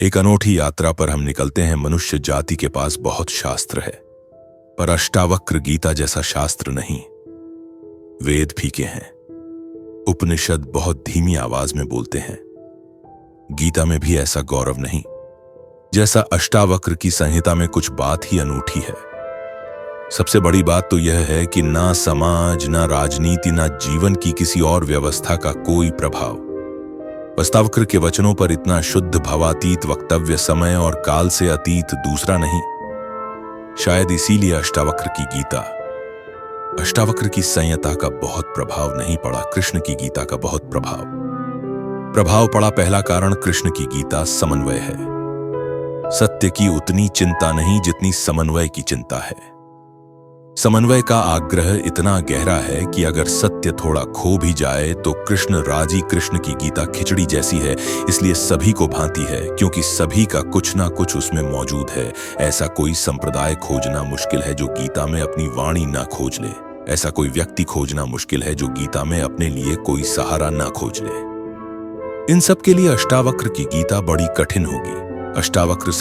एक अनोखी यात्रा पर हम निकलते हैं। मनुष्य जाति के पास बहुत शास्त्र है, पर अष्टावक्र गीता जैसा शास्त्र नहीं। वेद फीके हैं, उपनिषद बहुत धीमी आवाज में बोलते हैं। गीता में भी ऐसा गौरव नहीं जैसा अष्टावक्र की संहिता में। कुछ बात ही अनूठी है। सबसे बड़ी बात तो यह है कि ना समाज, ना राजनीति, ना जीवन की किसी और व्यवस्था का कोई प्रभाव अष्टावक्र के वचनों पर इतना शुद्ध भावातीत वक्तव्य समय और काल से अतीत दूसरा नहीं। शायद इसीलिए अष्टावक्र की गीता, अष्टावक्र की संहिता का बहुत प्रभाव नहीं पड़ा, कृष्ण की गीता का बहुत प्रभाव पड़ा। पहला कारण, कृष्ण की गीता समन्वय है। सत्य की उतनी चिंता नहीं जितनी समन्वय की चिंता है। समन्वय का आग्रह इतना गहरा है कि अगर सत्य थोड़ा खो भी जाए तो कृष्ण राजी। कृष्ण की गीता खिचड़ी जैसी है, इसलिए सभी को भांति है, क्योंकि सभी का कुछ ना कुछ उसमें मौजूद है। ऐसा कोई संप्रदाय खोजना मुश्किल है जो गीता में अपनी वाणी ना खोज ले। ऐसा कोई व्यक्ति खोजना मुश्किल है जो गीता में अपने लिए कोई सहारा ना खोज ले। इन सब के लिए अष्टावक्र की गीता बड़ी कठिन होगी। अष्टावक्र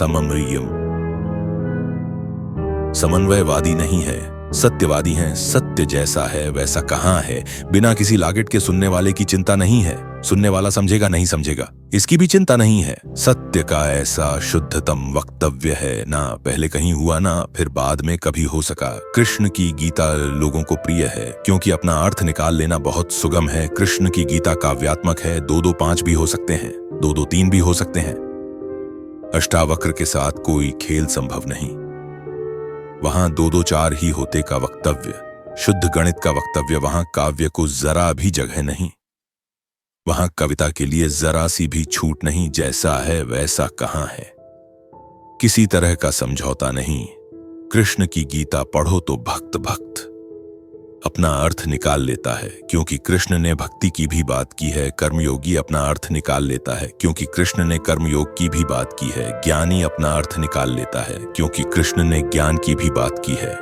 समन्वयवादी नहीं है, सत्यवादी हैं। सत्य जैसा है वैसा कहाँ है, बिना किसी लागत के सुनने वाले की चिंता नहीं है। सुनने वाला समझेगा नहीं समझेगा, इसकी भी चिंता नहीं है। सत्य का ऐसा शुद्धतम वक्तव्य है, ना पहले कहीं हुआ ना फिर बाद में कभी हो सका। कृष्ण की गीता लोगों को प्रिय है क्योंकि अपना अर्थ निकाल लेना बहुत सुगम है। कृष्ण की गीता काव्यात्मक है, 2-2 5 भी हो सकते हैं, 2-2 3 भी हो सकते हैं। अष्टावक्र के साथ कोई खेल संभव नहीं। वहां 2-2 4 ही होते का वक्तव्य, शुद्ध गणित का वक्तव्य। वहां काव्य को जरा भी जगह नहीं। वहां कविता के लिए जरा सी भी छूट नहीं। जैसा है वैसा कहां है, किसी तरह का समझौता नहीं। कृष्ण की गीता पढ़ो तो भक्त अपना अर्थ निकाल लेता है, क्योंकि कृष्ण ने भक्ति की भी बात की है। कर्मयोगी अपना अर्थ निकाल लेता है, क्योंकि कृष्ण ने कर्मयोग की भी बात की है। ज्ञानी अपना अर्थ निकाल लेता है, क्योंकि कृष्ण ने ज्ञान की भी बात की है।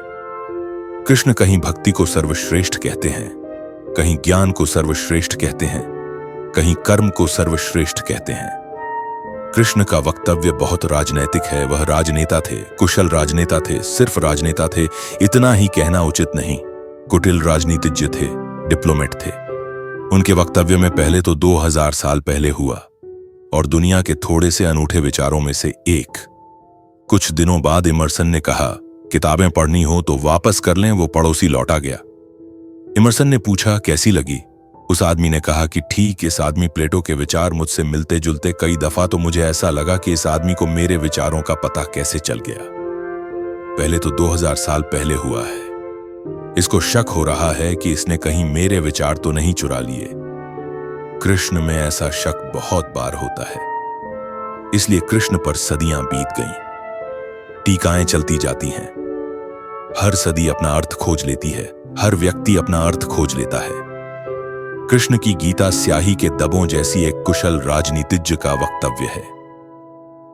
कृष्ण कहीं भक्ति को सर्वश्रेष्ठ कहते हैं, कहीं ज्ञान को सर्वश्रेष्ठ कहते हैं, कहीं कर्म को सर्वश्रेष्ठ कहते हैं। कृष्ण का वक्तव्य बहुत राजनैतिक है। वह राजनेता थे, कुशल राजनेता थे, सिर्फ राजनेता थे इतना ही कहना उचित नहीं। कुटिल राजनीतिज्ञ थे, डिप्लोमेट थे। उनके वक्तव्य में पहले तो 2000 साल पहले हुआ और दुनिया के थोड़े से अनूठे विचारों में से एक। कुछ दिनों बाद इमर्सन ने कहा, किताबें पढ़नी हो तो वापस कर लें। वो पड़ोसी लौटा गया। इमर्सन ने पूछा, कैसी लगी? उस आदमी ने कहा कि ठीक। इस आदमी प्लेटो के विचार मुझसे मिलते जुलते। कई दफा तो मुझे ऐसा लगा कि इस आदमी को मेरे विचारों का पता कैसे चल गया। पहले तो 2000 साल पहले हुआ है। इसको शक हो रहा है कि इसने कहीं मेरे विचार तो नहीं चुरा लिए। कृष्ण में ऐसा शक बहुत बार होता है, इसलिए कृष्ण पर सदियां बीत गईं। टीकाएं चलती जाती हैं। हर सदी अपना अर्थ खोज लेती है, हर व्यक्ति अपना अर्थ खोज लेता है। कृष्ण की गीता स्याही के दबों जैसी एक कुशल राजनीतिज्ञ का वक्तव्य है।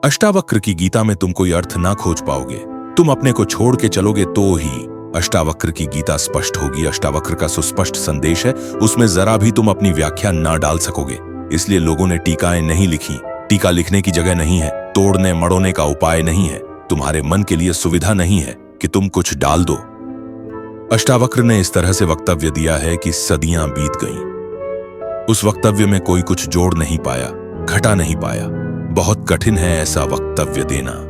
अष्टावक्र की गीता में तुम कोई अर्थ ना खोज पाओगे। तुम अपने को छोड़ के चलोगे तो ही अष्टावक्र की गीता स्पष्ट होगी। अष्टावक्र का सुस्पष्ट संदेश है, उसमें जरा भी तुम अपनी व्याख्या ना डाल सकोगे। इसलिए लोगों ने टीकाएं नहीं लिखी। टीका लिखने की जगह नहीं है, तोड़ने मड़ोने का उपाय नहीं है, तुम्हारे मन के लिए सुविधा नहीं है कि तुम कुछ डाल दो। अष्टावक्र ने इस तरह से वक्तव्य दिया है कि सदियां बीत गईं। उस वक्तव्य में कोई कुछ जोड़ नहीं पाया, घटा नहीं पाया। बहुत कठिन है ऐसा वक्तव्य देना।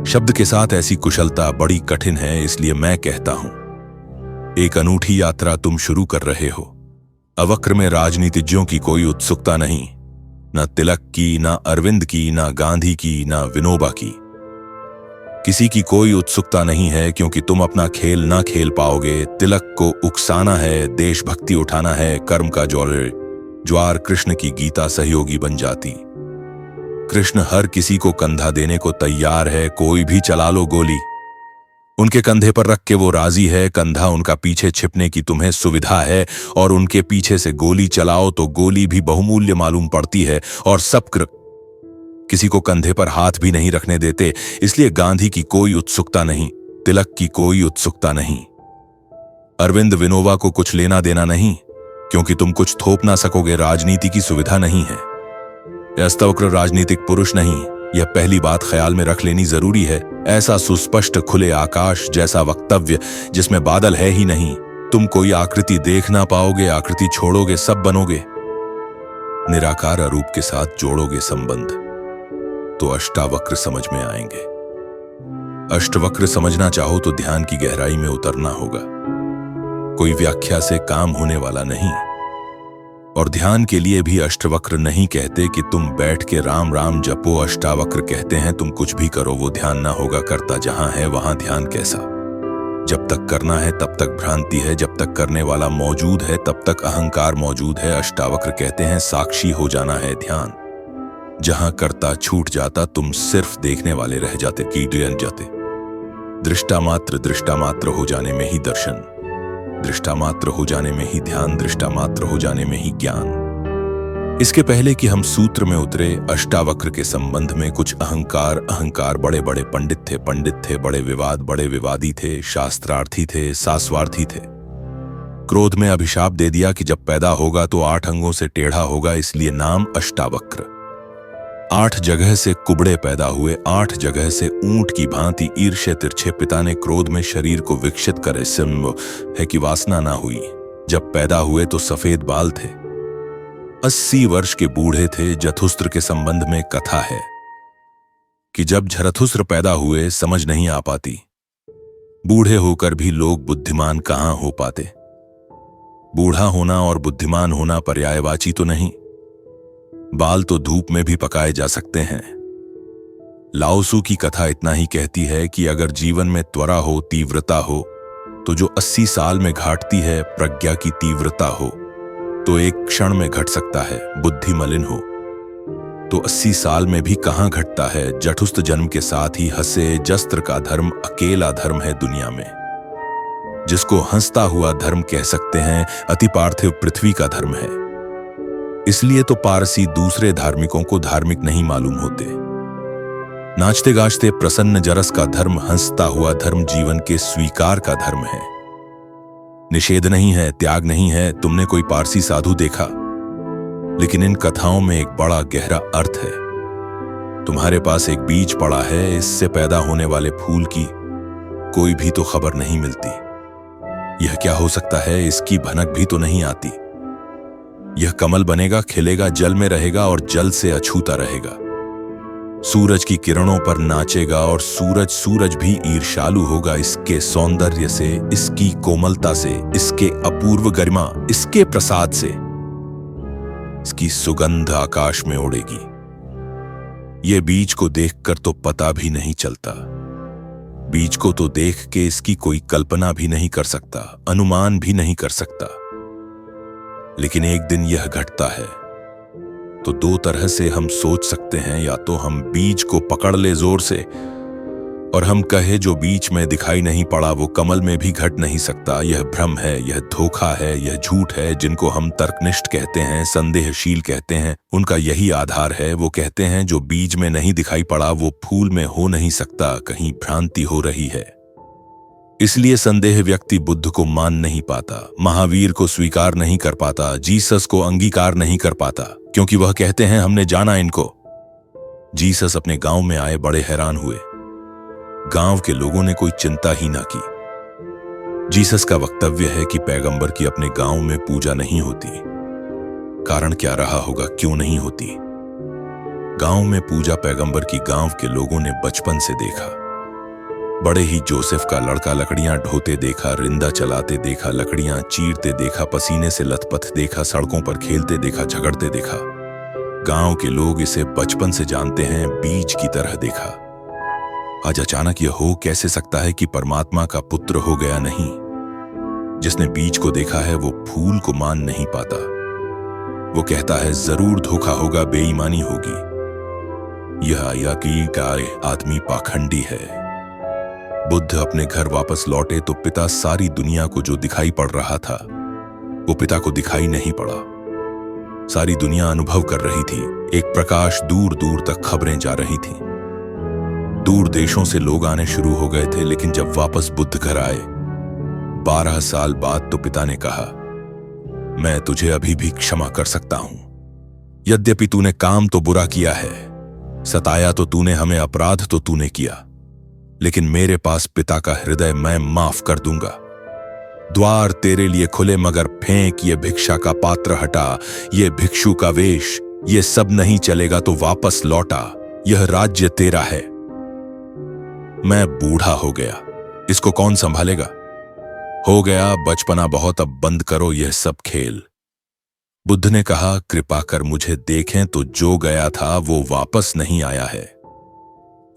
शब्द के साथ ऐसी कुशलता बड़ी कठिन है। इसलिए मैं कहता हूं, एक अनूठी यात्रा तुम शुरू कर रहे हो। अवक्र में राजनीतिज्ञों की कोई उत्सुकता नहीं, ना तिलक की, ना अरविंद की, ना गांधी की, ना विनोबा की। किसी की कोई उत्सुकता नहीं है, क्योंकि तुम अपना खेल ना खेल पाओगे। तिलक को उकसाना है, देशभक्ति उठाना है, कर्म का ज्वार कृष्ण की गीता सहयोगी बन जाती। कृष्ण हर किसी को कंधा देने को तैयार है। कोई भी चला लो गोली, उनके कंधे पर रख के वो राजी है। कंधा उनका पीछे छिपने की तुम्हें सुविधा है, और उनके पीछे से गोली चलाओ तो गोली भी बहुमूल्य मालूम पड़ती है। और सब किसी को कंधे पर हाथ भी नहीं रखने देते। इसलिए गांधी की कोई उत्सुकता नहीं, तिलक की कोई उत्सुकता नहीं, अरविंद विनोबा को कुछ लेना देना नहीं, क्योंकि तुम कुछ थोप ना सकोगे। राजनीति की सुविधा नहीं है। यह अष्टवक्र राजनीतिक पुरुष नहीं, यह पहली बात ख्याल में रख लेनी जरूरी है। ऐसा सुस्पष्ट खुले आकाश जैसा वक्तव्य जिसमें बादल है ही नहीं। तुम कोई आकृति देख ना पाओगे, आकृति छोड़ोगे सब बनोगे। निराकार अरूप के साथ जोड़ोगे संबंध तो अष्टावक्र समझ में आएंगे। अष्टवक्र समझना चाहो तो ध्यान की गहराई में उतरना होगा। कोई व्याख्या से काम होने वाला नहीं। और ध्यान के लिए भी अष्टवक्र नहीं कहते कि तुम बैठ के राम राम जपो। अष्टावक्र कहते हैं तुम कुछ भी करो वो ध्यान ना होगा। करता जहां है वहां ध्यान कैसा? जब तक करना है तब तक भ्रांति है, जब तक करने वाला मौजूद है तब तक अहंकार मौजूद है। अष्टावक्र कहते हैं साक्षी हो जाना है ध्यान। जहां करता छूट जाता तुम सिर्फ देखने वाले रह जाते, कीड़े जाते। दृष्टा मात्र हो जाने में ही दर्शन, दृष्टा मात्र हो जाने में ही ध्यान, दृष्टा मात्र हो जाने में ही ज्ञान। इसके पहले कि हम सूत्र में उतरे, अष्टावक्र के संबंध में कुछ अहंकार बड़े बड़े पंडित थे, बड़े विवादी थे, शास्त्रार्थी थे, सास्वार्थी थे। क्रोध में अभिशाप दे दिया कि जब पैदा होगा तो 8 अंगों से टेढ़ा होगा, इसलिए नाम अष्टावक्र। 8 जगह से कुबड़े पैदा हुए, 8 जगह से ऊंट की भांति ईर्ष्या तिरछे पिता ने क्रोध में शरीर को विकसित करे। संभव है कि वासना ना हुई। जब पैदा हुए तो सफेद बाल थे, 80 वर्ष के बूढ़े थे। जरथुस्त्र के संबंध में कथा है कि जब जरथुस्त्र पैदा हुए समझ नहीं आ पाती। बूढ़े होकर भी लोग बुद्धिमान कहां हो पाते? बूढ़ा होना और बुद्धिमान होना पर्यायवाची तो नहीं। बाल तो धूप में भी पकाए जा सकते हैं। लाओसू की कथा इतना ही कहती है कि अगर जीवन में त्वरा हो, तीव्रता हो, तो जो 80 साल में घाटती है प्रज्ञा की तीव्रता हो तो एक क्षण में घट सकता है। बुद्धि मलिन हो तो 80 साल में भी कहां घटता है। जठुस्थ जन्म के साथ ही हंसे जस्त्र का धर्म अकेला धर्म है दुनिया में, जिसको हंसता हुआ धर्म कह सकते हैं। अति पार्थिव पृथ्वी का धर्म है। इसलिए तो पारसी दूसरे धार्मिकों को धार्मिक नहीं मालूम होते। नाचते गाजते प्रसन्न जरस का धर्म, हंसता हुआ धर्म जीवन के स्वीकार का धर्म है। निषेध नहीं है, त्याग नहीं है। तुमने कोई पारसी साधु देखा? लेकिन इन कथाओं में एक बड़ा गहरा अर्थ है। तुम्हारे पास एक बीज पड़ा है, इससे पैदा होने वाले फूल की कोई भी तो खबर नहीं मिलती। यह क्या हो सकता है, इसकी भनक भी तो नहीं आती। यह कमल बनेगा, खिलेगा, जल में रहेगा और जल से अछूता रहेगा। सूरज की किरणों पर नाचेगा और सूरज भी ईर्ष्यालु होगा इसके सौंदर्य से, इसकी कोमलता से, इसके अपूर्व गरिमा, इसके प्रसाद से। इसकी सुगंध आकाश में उड़ेगी। ये बीज को देखकर तो पता भी नहीं चलता। बीज को तो देख के इसकी कोई कल्पना भी नहीं कर सकता, अनुमान भी नहीं कर सकता। लेकिन एक दिन यह घटता है तो 2 तरह से हम सोच सकते हैं। या तो हम बीज को पकड़ ले जोर से और हम कहे जो बीच में दिखाई नहीं पड़ा वो कमल में भी घट नहीं सकता। यह भ्रम है, यह धोखा है, यह झूठ है। जिनको हम तर्कनिष्ठ कहते हैं, संदेहशील कहते हैं, उनका यही आधार है। वो कहते हैं जो बीज में नहीं दिखाई पड़ा वो फूल में हो नहीं सकता, कहीं भ्रांति हो रही है। इसलिए संदेह व्यक्ति बुद्ध को मान नहीं पाता, महावीर को स्वीकार नहीं कर पाता, जीसस को अंगीकार नहीं कर पाता, क्योंकि वह कहते हैं हमने जाना इनको। जीसस अपने गांव में आए, बड़े हैरान हुए। गांव के लोगों ने कोई चिंता ही ना की। जीसस का वक्तव्य है कि पैगंबर की अपने गांव में पूजा नहीं होती। कारण क्या रहा होगा, क्यों नहीं होती? गांव में पूजा पैगंबर की गांव के लोगों ने बचपन से देखा। बड़े ही जोसेफ का लड़का लकड़ियां ढोते देखा, रिंदा चलाते देखा, लकड़ियां चीरते देखा, पसीने से लथपथ देखा, सड़कों पर खेलते देखा, झगड़ते देखा। गांव के लोग इसे बचपन से जानते हैं, बीज की तरह देखा। आज अचानक यह हो कैसे सकता है कि परमात्मा का पुत्र हो गया? नहीं। जिसने बीज को देखा है वो फूल को मान नहीं पाता। वो कहता है जरूर धोखा होगा, बेईमानी होगी। यह यकीन का आदमी पाखंडी है। बुद्ध अपने घर वापस लौटे तो पिता सारी दुनिया को जो दिखाई पड़ रहा था वो पिता को दिखाई नहीं पड़ा। सारी दुनिया अनुभव कर रही थी। एक प्रकाश दूर दूर तक खबरें जा रही थी। दूर देशों से लोग आने शुरू हो गए थे। लेकिन जब वापस बुद्ध घर आए 12 साल बाद तो पिता ने कहा मैं तुझे अभी भी क्षमा कर सकता हूं। यद्यपि तूने काम तो बुरा किया है, सताया तो तूने हमें, अपराध तो तूने किया, लेकिन मेरे पास पिता का हृदय, मैं माफ कर दूंगा। द्वार तेरे लिए खुले, मगर फेंक ये भिक्षा का पात्र हटा, ये भिक्षु का वेश, ये सब नहीं चलेगा तो वापस लौटा, यह राज्य तेरा है। मैं बूढ़ा हो गया, इसको कौन संभालेगा? हो गया बचपना बहुत, अब बंद करो यह सब खेल। बुद्ध ने कहा, कृपा कर मुझे देखें तो जो गया था वो वापस नहीं आया है।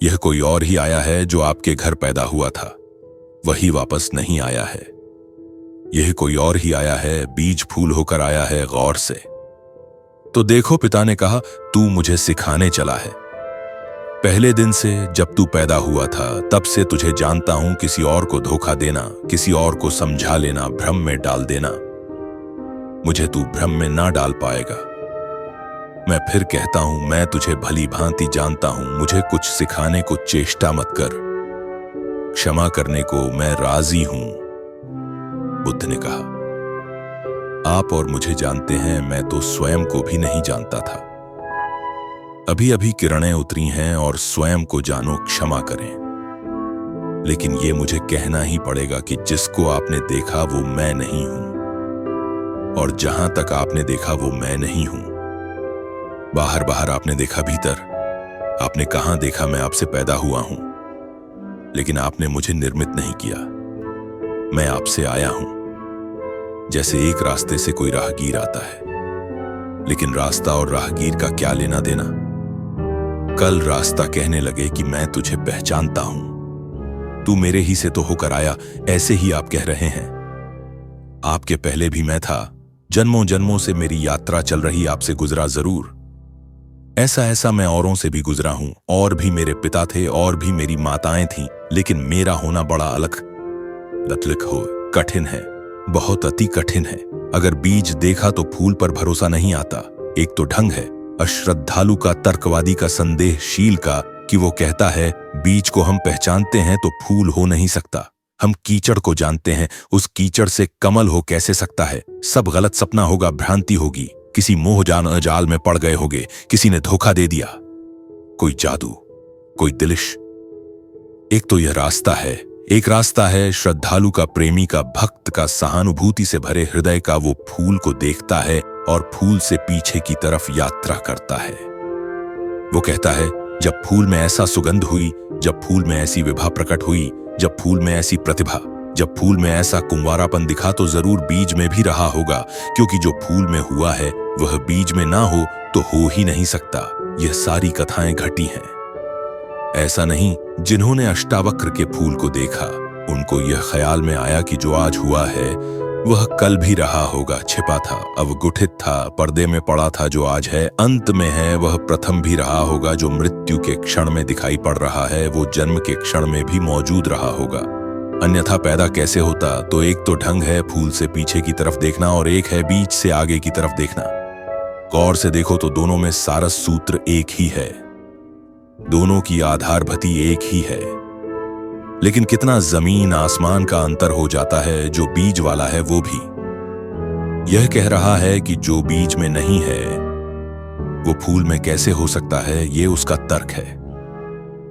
यह कोई और ही आया है, जो आपके घर पैदा हुआ था वही वापस नहीं आया है। यह कोई और ही आया है, बीज फूल होकर आया है, गौर से तो देखो। पिता ने कहा, तू मुझे सिखाने चला है। पहले दिन से जब तू पैदा हुआ था तब से तुझे जानता हूं, किसी और को धोखा देना, किसी और को समझा लेना, भ्रम में डाल देना, मुझे तू भ्रम में ना डाल पाएगा। मैं फिर कहता हूं, मैं तुझे भली भांति जानता हूं, मुझे कुछ सिखाने को चेष्टा मत कर, क्षमा करने को मैं राजी हूं। बुद्ध ने कहा, आप और मुझे जानते हैं, मैं तो स्वयं को भी नहीं जानता था। अभी अभी किरणें उतरी हैं और स्वयं को जानो, क्षमा करें। लेकिन ये मुझे कहना ही पड़ेगा कि जिसको आपने देखा वो मैं नहीं हूं, और जहां तक आपने देखा वो मैं नहीं हूं। बाहर बाहर आपने देखा, भीतर आपने कहां देखा मैं आपसे पैदा हुआ हूं, लेकिन आपने मुझे निर्मित नहीं किया, मैं आपसे आया हूं। जैसे एक रास्ते से कोई राहगीर आता है, लेकिन रास्ता और राहगीर का क्या लेना देना। कल रास्ता कहने लगे कि मैं तुझे पहचानता हूं, तू मेरे ही से तो होकर आया, ऐसे ही आप कह रहे हैं। आपके पहले भी मैं था, जन्मों जन्मों से मेरी यात्रा चल रही, आपसे गुजरा जरूर। ऐसा मैं औरों से भी गुजरा हूं, और भी मेरे पिता थे, और भी मेरी माताएं थीं, लेकिन मेरा होना बड़ा अलग हो कठिन है, बहुत अति कठिन है। अगर बीज देखा तो फूल पर भरोसा नहीं आता। एक तो ढंग है अश्रद्धालु का, तर्कवादी का, संदेहशील का, कि वो कहता है बीज को हम पहचानते हैं तो फूल हो नहीं सकता। हम कीचड़ को जानते हैं, उस कीचड़ से कमल हो कैसे सकता है। सब गलत सपना होगा, भ्रांति होगी, किसी मोह जाल में पड़ गए होगे, किसी ने धोखा दे दिया, कोई जादू, कोई दिलिश। एक तो यह रास्ता है, एक रास्ता है श्रद्धालु का, प्रेमी का, भक्त का, सहानुभूति से भरे हृदय का। वो फूल को देखता है और फूल से पीछे की तरफ यात्रा करता है। वो कहता है, जब फूल में ऐसा सुगंध हुई, जब फूल में ऐसी विभा प्रकट हुई, जब फूल में ऐसी प्रतिभा, जब फूल में ऐसा कुंवारापन दिखा, तो जरूर बीज में भी रहा होगा, क्योंकि जो फूल में हुआ है वह बीज में ना हो तो हो ही नहीं सकता। यह सारी कथाएं घटी हैं। ऐसा नहीं, जिन्होंने अष्टावक्र के फूल को देखा उनको यह ख्याल में आया कि जो आज हुआ है वह कल भी रहा होगा, छिपा था, अवगुठित था, पर्दे में पड़ा था। जो आज है, अंत में है, वह प्रथम भी रहा होगा। जो मृत्यु के क्षण में दिखाई पड़ रहा है वो जन्म के क्षण में भी मौजूद रहा होगा। अन्यथा पैदा कैसे होता? तो एक तो ढंग है फूल से पीछे की तरफ देखना, और एक है बीज से आगे की तरफ देखना। गौर से देखो तो दोनों में सारस सूत्र एक ही है, दोनों की आधारभूति एक ही है, लेकिन कितना जमीन आसमान का अंतर हो जाता है। जो बीज वाला है वो भी यह कह रहा है कि जो बीज में नहीं है वो फूल में कैसे हो सकता है, ये उसका तर्क है।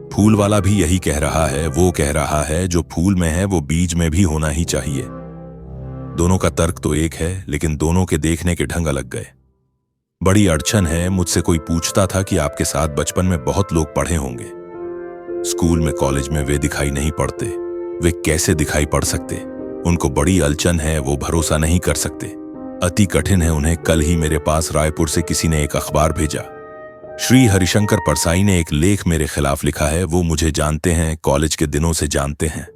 फूल वाला भी यही कह रहा है, वो कह रहा है जो फूल में है वो बीज में भी होना ही चाहिए। दोनों का तर्क तो एक है, लेकिन दोनों के देखने के ढंग अलग गए। बड़ी अड़चन है। मुझसे कोई पूछता था कि आपके साथ बचपन में बहुत लोग पढ़े होंगे, स्कूल में, कॉलेज में वे दिखाई नहीं पड़ते। वे कैसे दिखाई पड़ सकते? उनको बड़ी अड़चन है, वो भरोसा नहीं कर सकते, अति कठिन है उन्हें। कल ही मेरे पास रायपुर से किसी ने एक अखबार भेजा। श्री हरिशंकर परसाई ने एक लेख मेरे खिलाफ लिखा है। वो मुझे जानते हैं, कॉलेज के दिनों से जानते हैं।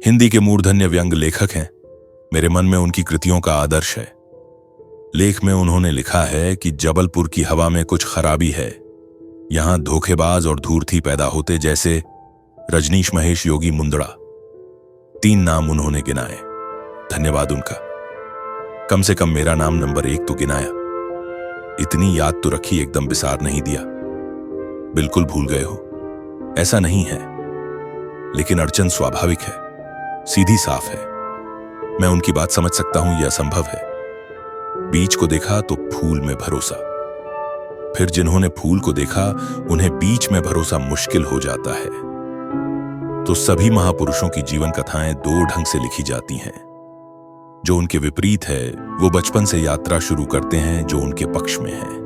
हिंदी के मूर्धन्य व्यंग लेखक हैं। मेरे मन में उनकी कृतियों का आदर्श है। लेख में उन्होंने लिखा है कि जबलपुर की हवा में कुछ खराबी है। यहां धोखेबाज और धूर्ती पैदा होते, जैसे रजनीश, महेश, योगी, मुंदड़ा। 3 नाम उन्होंने गिनाए। धन्यवाद उनका। कम से कम मेरा नाम नंबर 1 तो गिनाया। इतनी याद तो रखी, एकदम बिसार नहीं दिया। बिल्कुल भूल गए हो ऐसा नहीं है, लेकिन अड़चन स्वाभाविक है, सीधी साफ है। मैं उनकी बात समझ सकता हूं, यह असंभव है। बीज को देखा तो फूल में भरोसा, फिर जिन्होंने फूल को देखा उन्हें बीच में भरोसा मुश्किल हो जाता है। तो सभी महापुरुषों की जीवन कथाएं दो ढंग से लिखी जाती हैं। जो उनके विपरीत है वो बचपन से यात्रा शुरू करते हैं, जो उनके पक्ष में है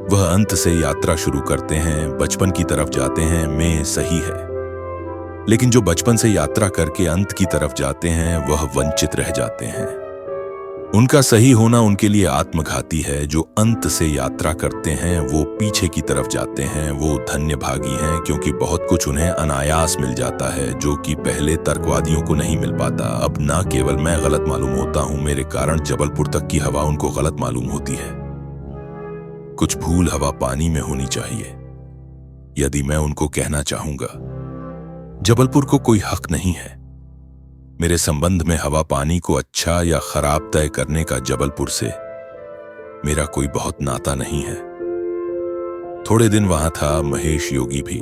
वह अंत से यात्रा शुरू करते हैं, बचपन की तरफ जाते हैं में सही है। लेकिन जो बचपन से यात्रा करके अंत की तरफ जाते हैं वह वंचित रह जाते हैं। उनका सही होना उनके लिए आत्मघाती है। जो अंत से यात्रा करते हैं वो पीछे की तरफ जाते हैं, वो धन्य भागी हैं, क्योंकि बहुत कुछ उन्हें अनायास मिल जाता है जो कि पहले तर्कवादियों को नहीं मिल पाता। अब ना केवल मैं गलत मालूम होता हूं, मेरे कारण जबलपुर तक की हवा उनको गलत मालूम होती है। कुछ भूल हवा पानी में होनी चाहिए। यदि मैं उनको कहना चाहूंगा, जबलपुर को कोई हक नहीं है। मेरे संबंध में हवा पानी को अच्छा या खराब तय करने का जबलपुर से मेरा कोई बहुत नाता नहीं है। थोड़े दिन वहां था महेश योगी भी,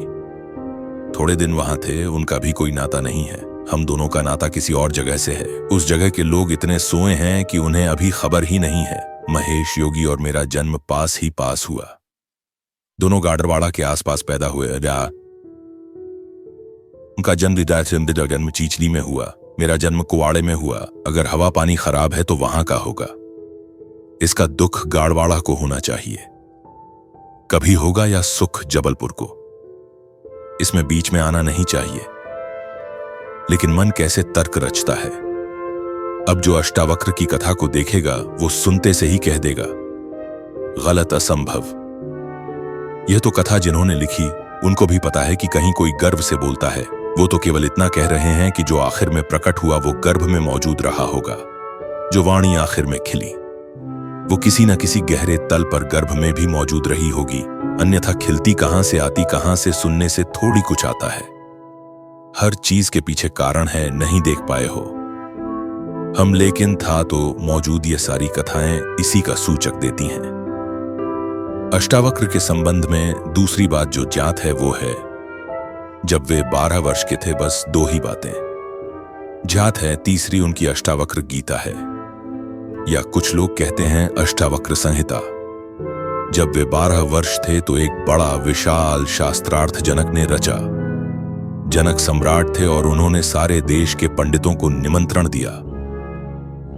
थोड़े दिन वहां थे, उनका भी कोई नाता नहीं है। हम दोनों का नाता किसी और जगह से है। उस जगह के लोग इतने सोए हैं कि उन्हें अभी खबर ही नहीं है। महेश योगी और मेरा जन्म पास ही पास हुआ। दोनों गाडरवाड़ा के आसपास पैदा हुए। उनका जन्म चीचली में हुआ, मेरा जन्म कुवाड़े में हुआ। अगर हवा पानी खराब है तो वहां का होगा। इसका दुख गाड़वाड़ा को होना चाहिए। कभी होगा या सुख जबलपुर को, इसमें बीच में आना नहीं चाहिए। लेकिन मन कैसे तर्क रचता है। अब जो अष्टावक्र की कथा को देखेगा वो सुनते से ही कह देगा गलत, असंभव। यह तो कथा जिन्होंने लिखी उनको भी पता है कि कहीं कोई गर्व से बोलता है। वो तो केवल इतना कह रहे हैं कि जो आखिर में प्रकट हुआ वो गर्भ में मौजूद रहा होगा। जो वाणी आखिर में खिली वो किसी न किसी गहरे तल पर गर्भ में भी मौजूद रही होगी, अन्यथा खिलती कहां से आती, कहां से सुनने से थोड़ी कुछ आता है। हर चीज के पीछे कारण है, नहीं देख पाए हो हम, लेकिन था तो मौजूद। ये सारी कथाएं इसी का सूचक देती हैं। अष्टावक्र के संबंध में दूसरी बात जो ज्ञात है वो है, जब वे 12 वर्ष के थे बस 2 ही बातें ज्ञात है। तीसरी उनकी अष्टावक्र गीता है, या कुछ लोग कहते हैं अष्टावक्र संहिता। जब वे 12 वर्ष थे तो एक बड़ा विशाल शास्त्रार्थ जनक ने रचा। जनक सम्राट थे और उन्होंने सारे देश के पंडितों को निमंत्रण दिया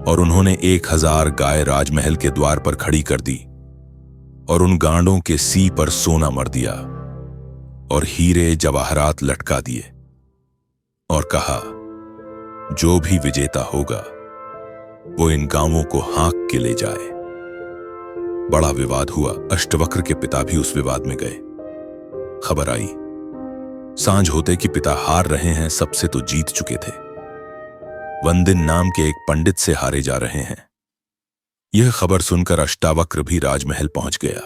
और उन्होंने 1000 गाय राजमहल के द्वार पर खड़ी कर दी और उन गांडों के सी पर सोना मर दिया और हीरे जवाहरात लटका दिए और कहा, जो भी विजेता होगा वो इन गांवों को हाँक के ले जाए। बड़ा विवाद हुआ। अष्टवक्र के पिता भी उस विवाद में गए। खबर आई सांझ होते कि पिता हार रहे हैं, सबसे तो जीत चुके थे। वंदिन नाम के एक पंडित से हारे जा रहे हैं। यह खबर सुनकर अष्टावक्र भी राजमहल पहुंच गया।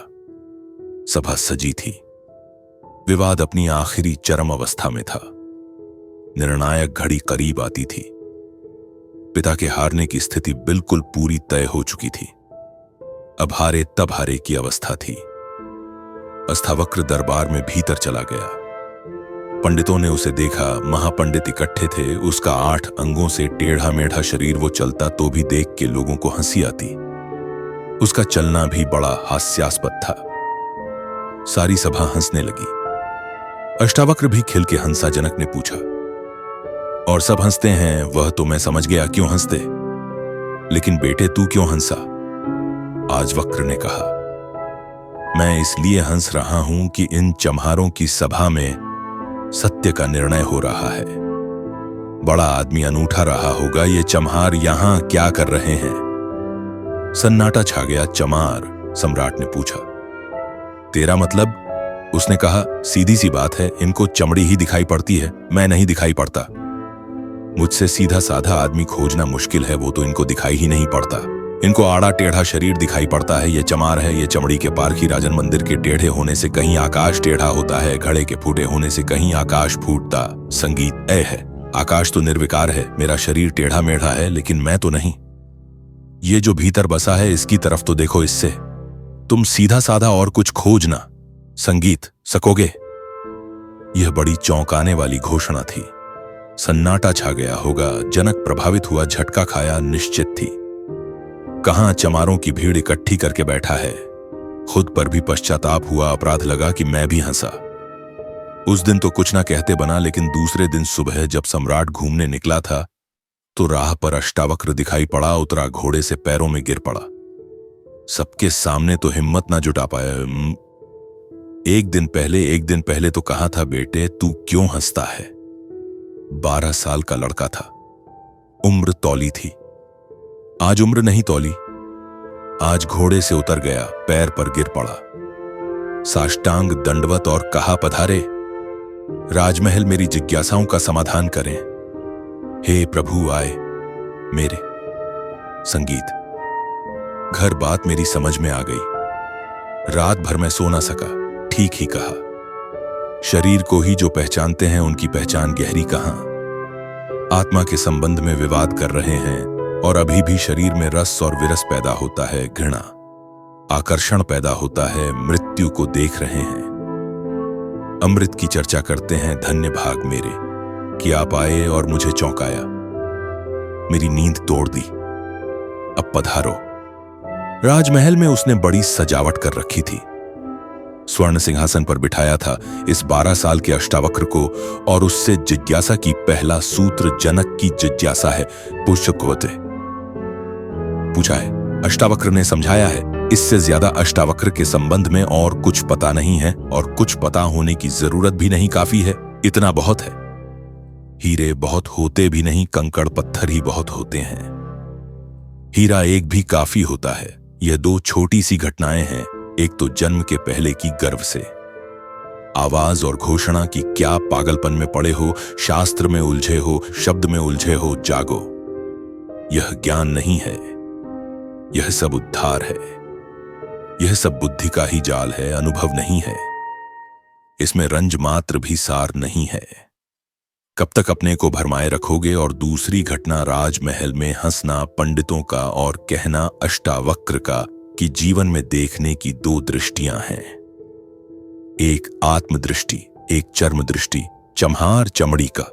सभा सजी थी। विवाद अपनी आखिरी चरम अवस्था में था। निर्णायक घड़ी करीब आती थी। पिता के हारने की स्थिति बिल्कुल पूरी तय हो चुकी थी। अब हारे तब हारे की अवस्था थी। अष्टावक्र दरबार में भीतर चला गया। पंडितों ने उसे देखा। महापंडित इकट्ठे थे। उसका 8 अंगों से टेढ़ा मेढ़ा शरीर, वो चलता तो भी देख के लोगों को हंसी आती। उसका चलना भी बड़ा हास्यास्पद था। सारी सभा हंसने लगी। अष्टावक्र भी खिल के हंसा। जनक ने पूछा, और सब हंसते हैं? वह तो मैं समझ गया क्यों हंसते, लेकिन बेटे तू क्यों हंसा? आज वक्र ने कहा, मैं इसलिए हंस रहा हूं कि इन चम्हारों की सभा में सत्य का निर्णय हो रहा है। बड़ा आदमी अनूठा रहा होगा। ये चम्हार यहां क्या कर रहे हैं? सन्नाटा छा गया। चमार? सम्राट ने पूछा। तेरा मतलब? उसने कहा, सीधी सी बात है, इनको चमड़ी ही दिखाई पड़ती है, मैं नहीं दिखाई पड़ता। मुझसे सीधा साधा आदमी खोजना मुश्किल है, वो तो इनको दिखाई ही नहीं पड़ता। इनको आड़ा टेढ़ा शरीर दिखाई पड़ता है। ये चमार है। ये चमड़ी के पारखी राजन मंदिर के टेढ़े होने से कहीं आकाश टेढ़ा होता है, घड़े के फूटे होने से कहीं आकाश फूटता। संगीत ए है। आकाश तो निर्विकार है, मेरा शरीर टेढ़ा मेढ़ा है, लेकिन मैं तो नहीं। ये जो भीतर बसा है इसकी तरफ तो देखो। इससे तुम सीधा साधा और कुछ खोजना संगीत सकोगे? यह बड़ी चौंकाने वाली घोषणा थी। सन्नाटा छा गया होगा। जनक प्रभावित हुआ। झटका खाया। निश्चित थी। कहां चमारों की भीड़ इकट्ठी करके बैठा है। खुद पर भी पश्चाताप हुआ, अपराध लगा कि मैं भी हंसा। उस दिन तो कुछ ना कहते बना, लेकिन दूसरे दिन सुबह जब सम्राट घूमने निकला था तो राह पर अष्टावक्र दिखाई पड़ा, उतरा घोड़े से, पैरों में गिर पड़ा। सबके सामने तो हिम्मत ना जुटा पाया। एक दिन पहले तो कहा था, बेटे तू क्यों हंसता है? 12 साल का लड़का था, उम्र तौली थी। आज उम्र नहीं तौली, आज घोड़े से उतर गया, पैर पर गिर पड़ा, साष्टांग दंडवत और कहा, पधारे राजमहल, मेरी जिज्ञासाओं का समाधान करें। हे प्रभु आए मेरे। संगीत। घर बात मेरी समझ में आ गई। रात भर मैं सो ना सका। ठीक ही कहा। शरीर को ही जो पहचानते हैं उनकी पहचान गहरी कहां। आत्मा के संबंध में विवाद कर रहे हैं और अभी भी शरीर में रस और विरस पैदा होता है, घृणा, आकर्षण पैदा होता है, मृत्यु को देख रहे हैं। अमृत की चर्चा करते हैं, धन्य भाग मेरे कि आप आए और मुझे चौंकाया, मेरी नींद तोड़ दी। अब पधारो। राजमहल में उसने बड़ी सजावट कर रखी थी। स्वर्ण सिंहासन पर बिठाया था इस 12 साल के अष्टावक्र को, और उससे जिज्ञासा की पहला सूत्र जनक की जिज्ञासा है, पुष्यकोते पूछा है। अष्टावक्र ने समझाया है, इससे ज्यादा अष्टावक्र के संबंध में और कुछ पता नहीं है, और कुछ पता होने की जरूरत भी नहीं, काफी है, इतना बहुत है। हीरे बहुत होते भी नहीं, कंकड़ पत्थर ही बहुत होते हैं। हीरा एक भी काफी होता है। यह 2 छोटी सी घटनाएं हैं। एक तो जन्म के पहले की गर्व से आवाज और घोषणा की, क्या पागलपन में पड़े हो, शास्त्र में उलझे हो, शब्द में उलझे हो, जागो। यह ज्ञान नहीं है, यह सब उद्धार है। यह सब बुद्धि का ही जाल है, अनुभव नहीं है। इसमें रंज मात्र भी सार नहीं है। कब तक अपने को भरमाए रखोगे? और दूसरी घटना राजमहल में हंसना पंडितों का और कहना अष्टावक्र का कि जीवन में देखने की 2 दृष्टियां हैं। एक आत्मदृष्टि, एक चर्म दृष्टि, चमहार चमड़ी का।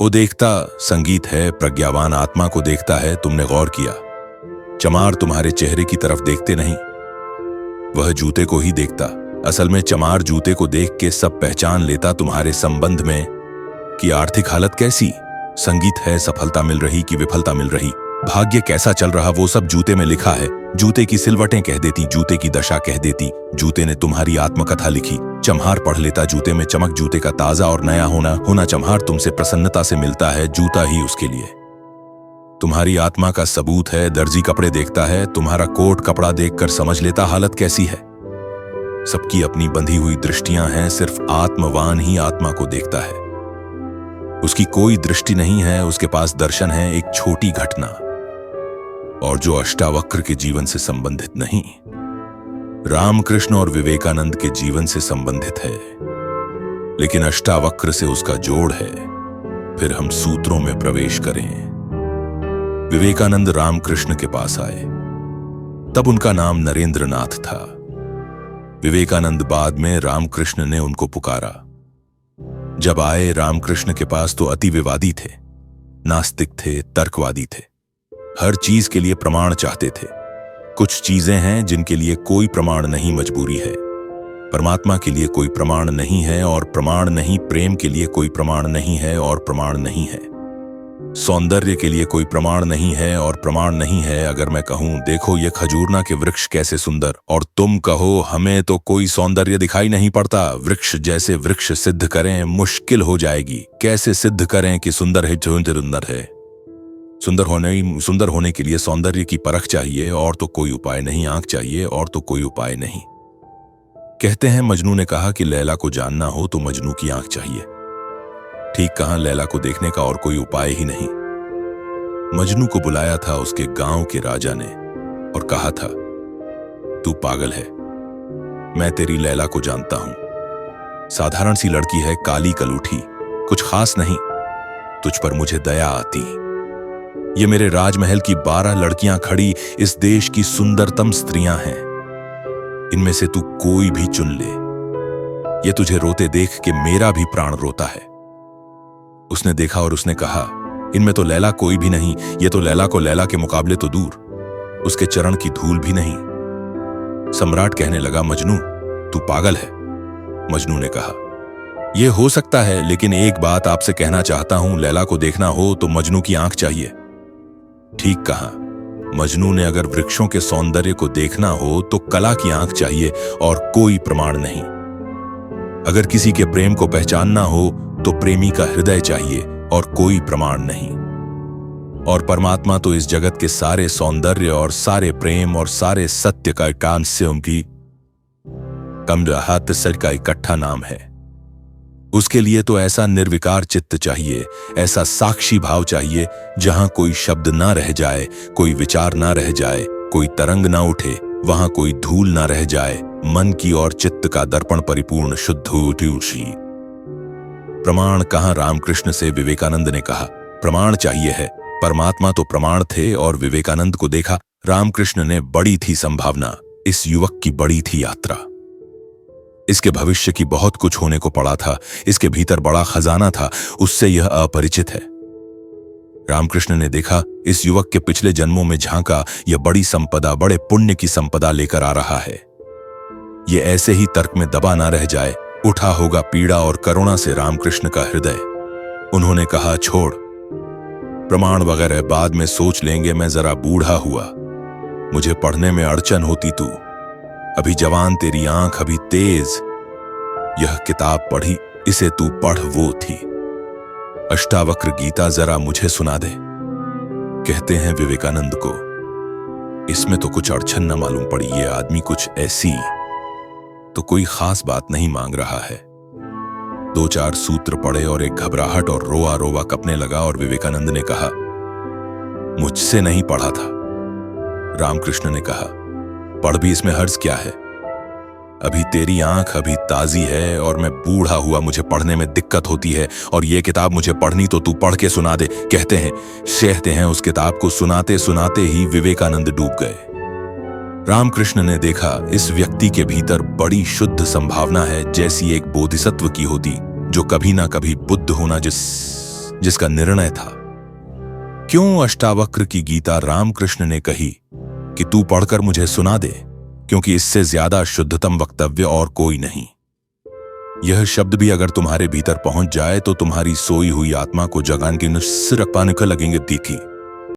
वो देखता संगीत है, प्रज्ञावान आत्मा को देखता है। तुमने गौर किया, चमार तुम्हारे चेहरे की तरफ देखते नहीं, वह जूते को ही देखता। असल में चमार जूते को देख के सब पहचान लेता तुम्हारे संबंध में कि आर्थिक हालत कैसी, संगीत है, सफलता मिल रही कि विफलता मिल रही, भाग्य कैसा चल रहा, वो सब जूते में लिखा है। जूते की सिलवटें कह देती, जूते की दशा कह देती। जूते ने तुम्हारी आत्मकथा लिखी। चमहार पढ़ लेता जूते में चमक, जूते का ताजा और नया होना चमहार तुमसे प्रसन्नता से मिलता है, जूता ही उसके लिए तुम्हारी आत्मा का सबूत है। दर्जी कपड़े देखता है, तुम्हारा कोट कपड़ा देखकर समझ लेता हालत कैसी है। सबकी अपनी बंधी हुई दृष्टियां हैं, सिर्फ आत्मवान ही आत्मा को देखता है। उसकी कोई दृष्टि नहीं है, उसके पास दर्शन है, एक छोटी घटना, और जो अष्टावक्र के जीवन से संबंधित नहीं, रामकृष्ण और विवेकानंद के जीवन से संबंधित है, लेकिन अष्टावक्र से उसका जोड़ है। फिर हम सूत्रों में प्रवेश करें। विवेकानंद रामकृष्ण के पास आए, तब उनका नाम नरेंद्रनाथ था। विवेकानंद बाद में रामकृष्ण ने उनको पुकारा। जब आए रामकृष्ण के पास तो अति विवादी थे, नास्तिक थे, तर्कवादी थे, हर चीज के लिए प्रमाण चाहते थे। कुछ चीजें हैं जिनके लिए कोई प्रमाण नहीं, मजबूरी है। परमात्मा के लिए कोई प्रमाण नहीं है और प्रमाण नहीं, प्रेम के लिए कोई प्रमाण नहीं है और प्रमाण नहीं है, सौंदर्य के लिए कोई प्रमाण नहीं है और प्रमाण नहीं है। अगर मैं कहूं, देखो ये खजूरना के वृक्ष कैसे सुंदर, और तुम कहो हमें तो कोई सौंदर्य दिखाई नहीं पड़ता, वृक्ष जैसे वृक्ष सिद्ध करें मुश्किल हो जाएगी। कैसे सिद्ध करें कि सुंदर है? सुंदर है। सुंदर होने के लिए सौंदर्य की परख चाहिए, और तो कोई उपाय नहीं। आंख चाहिए, और तो कोई उपाय नहीं। कहते हैं मजनू ने कहा कि लैला को जानना हो तो मजनू की आंख चाहिए। ठीक कहा, लैला को देखने का और कोई उपाय ही नहीं। मजनू को बुलाया था उसके गांव के राजा ने और कहा था, तू पागल है, मैं तेरी लैला को जानता हूं। साधारण सी लड़की है, काली कलूठी, कुछ खास नहीं। तुझ पर मुझे दया आती। ये मेरे राजमहल की 12 लड़कियां खड़ी इस देश की सुंदरतम स्त्रियां हैं। इनमें से तू कोई भी चुन ले। ये तुझे रोते देख के मेरा भी प्राण रोता है। उसने देखा और उसने कहा, इनमें तो लैला कोई भी नहीं। ये तो लैला को लैला के मुकाबले तो दूर, उसके चरण की धूल भी नहीं। सम्राट कहने लगा, मजनू तू पागल है। मजनू ने कहा, यह हो सकता है, लेकिन एक बात आपसे कहना चाहता हूं, लैला को देखना हो तो मजनू की आंख चाहिए। ठीक कहा। मजनू ने अगर वृक्षों के सौंदर्य को देखना हो तो कला की आंख चाहिए और कोई प्रमाण नहीं। अगर किसी के प्रेम को पहचानना हो तो प्रेमी का हृदय चाहिए और कोई प्रमाण नहीं। और परमात्मा तो इस जगत के सारे सौंदर्य और सारे प्रेम और सारे सत्य का एकांश उनकी कमरा सर का इकट्ठा नाम है। उसके लिए तो ऐसा निर्विकार चित्त चाहिए, ऐसा साक्षी भाव चाहिए जहां कोई शब्द ना रह जाए, कोई विचार ना रह जाए, कोई तरंग ना उठे, वहां कोई धूल ना रह जाए, मन की और चित्त का दर्पण परिपूर्ण शुद्ध उठी। प्रमाण कहां? रामकृष्ण से विवेकानंद ने कहा, प्रमाण चाहिए है। परमात्मा तो प्रमाण थे और विवेकानंद को देखा। रामकृष्ण ने बड़ी थी संभावना, इस युवक की बड़ी थी यात्रा। इसके भविष्य की बहुत कुछ होने को पड़ा था, इसके भीतर बड़ा खजाना था, उससे यह अपरिचित है। रामकृष्ण ने देखा, इस युवक के पिछले जन्मों में झांका, यह बड़ी संपदा, बड़े पुण्य की संपदा लेकर आ रहा है। यह ऐसे ही तर्क में दबा ना रह जाए, उठा होगा पीड़ा और करुणा से रामकृष्ण का हृदय। उन्होंने कहा, छोड़, प्रमाण वगैरह बाद में सोच लेंगे, मैं जरा बूढ़ा हुआ, मुझे पढ़ने में अड़चन होती, तू अभी जवान, तेरी आंख अभी तेज, यह किताब पढ़ी, इसे तू पढ़, वो थी अष्टावक्र गीता, जरा मुझे सुना दे। कहते हैं विवेकानंद को इसमें तो कुछ अड़चन न मालूम पड़ी, ये आदमी कुछ ऐसी तो कोई खास बात नहीं मांग रहा है। 2-4 सूत्र पढ़े और एक घबराहट और रोआ रोवा कपने लगा और विवेकानंद ने कहा, मुझसे नहीं पढ़ा था। रामकृष्ण ने कहा, पढ़ भी, इसमें हर्ज क्या है? अभी तेरी आंख अभी ताजी है और मैं बूढ़ा हुआ, मुझे पढ़ने में दिक्कत होती है और ये किताब मुझे पढ़नी तो तू पढ़ के सुना दे। कहते हैं उस किताब को सुनाते सुनाते ही विवेकानंद डूब गए। रामकृष्ण ने देखा, इस व्यक्ति के भीतर बड़ी शुद्ध संभावना है, जैसी एक बोधिसत्व की होती, जो कभी ना कभी बुद्ध होना जिसका निर्णय था। क्यों अष्टावक्र की गीता रामकृष्ण ने कही कि तू पढ़कर मुझे सुना दे, क्योंकि इससे ज्यादा शुद्धतम वक्तव्य और कोई नहीं। यह शब्द भी अगर तुम्हारे भीतर पहुंच जाए तो तुम्हारी सोई हुई आत्मा को जगान की नुस्र पाने को लगेंगे। देखी